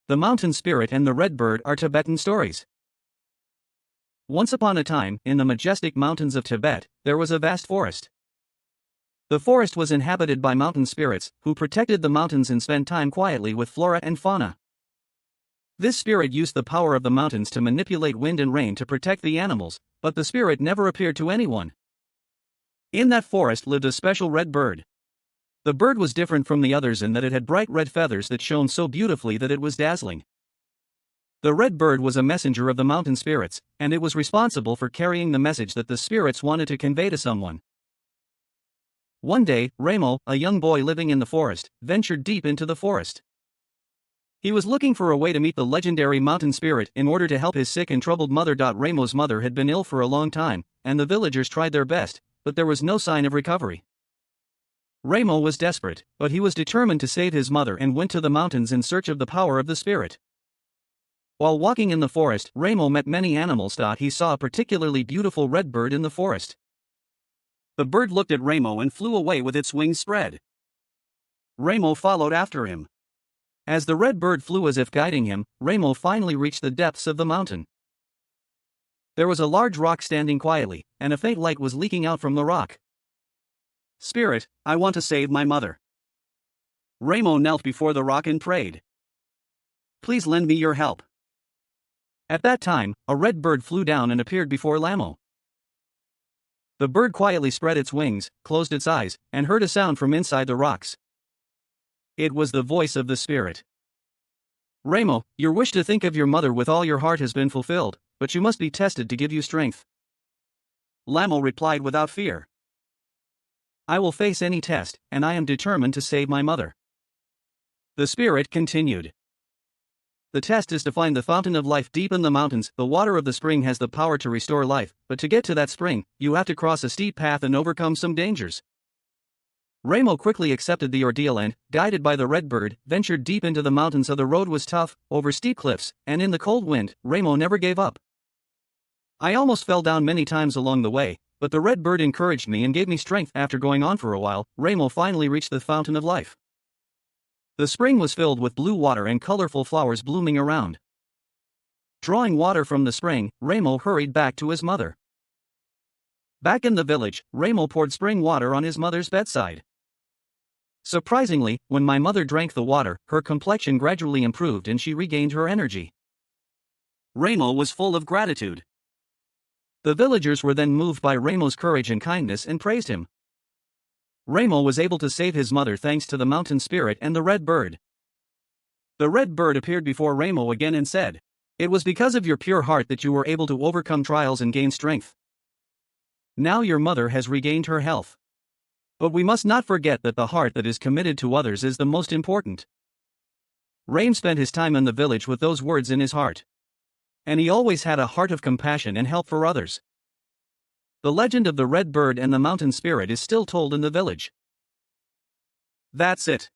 The Mountain Spirit and the Red Bird are Tibetan stories. Once upon a time, in the majestic mountains of Tibet, there was a vast forest. The forest was inhabited by mountain spirits, who protected the mountains and spent time quietly with flora and fauna. This spirit used the power of the mountains to manipulate wind and rain to protect the animals, but the spirit never appeared to anyone. In that forest lived a special red bird. The bird was different from the others in that it had bright red feathers that shone so beautifully that it was dazzling. The red bird was a messenger of the mountain spirits, and it was responsible for carrying the message that the spirits wanted to convey to someone. One day, Ramo, a young boy living in the forest, ventured deep into the forest. He was looking for a way to meet the legendary mountain spirit in order to help his sick and troubled mother. Ramo's mother had been ill for a long time, and the villagers tried their best, but there was no sign of recovery. Ramo was desperate, but he was determined to save his mother and went to the mountains in search of the power of the spirit. While walking in the forest, Ramo met many animals. He saw a particularly beautiful red bird in the forest. The bird looked at Ramo and flew away with its wings spread. Ramo followed after him. As the red bird flew as if guiding him, Ramo finally reached the depths of the mountain. There was a large rock standing quietly, and a faint light was leaking out from the rock. "Spirit, I want to save my mother." Ramo knelt before the rock and prayed. "Please lend me your help." At that time, a red bird flew down and appeared before Ramo. The bird quietly spread its wings, closed its eyes, and heard a sound from inside the rocks. It was the voice of the spirit. "Ramo, your wish to think of your mother with all your heart has been fulfilled, but you must be tested to give you strength." Ramo replied without fear. "I will face any test, and I am determined to save my mother." The spirit continued. "The test is to find the fountain of life deep in the mountains. The water of the spring has the power to restore life, but to get to that spring, you have to cross a steep path and overcome some dangers." Ramo quickly accepted the ordeal and, guided by the red bird, ventured deep into the mountains. The road was tough, over steep cliffs, and in the cold wind. Ramo never gave up. "I almost fell down many times along the way, but the red bird encouraged me and gave me strength." After going on for a while, Ramo finally reached the fountain of life. The spring was filled with blue water and colorful flowers blooming around. Drawing water from the spring, Ramo hurried back to his mother. Back in the village, Ramo poured spring water on his mother's bedside. "Surprisingly, when my mother drank the water, her complexion gradually improved and she regained her energy." Ramo was full of gratitude. The villagers were then moved by Ramo's courage and kindness and praised him. Ramo was able to save his mother thanks to the mountain spirit and the red bird. The red bird appeared before Ramo again and said, "It was because of your pure heart that you were able to overcome trials and gain strength. Now your mother has regained her health. But we must not forget that the heart that is committed to others is the most important." Ramo spent his time in the village with those words in his heart. And he always had a heart of compassion and help for others. The legend of the red bird and the mountain spirit is still told in the village. That's it.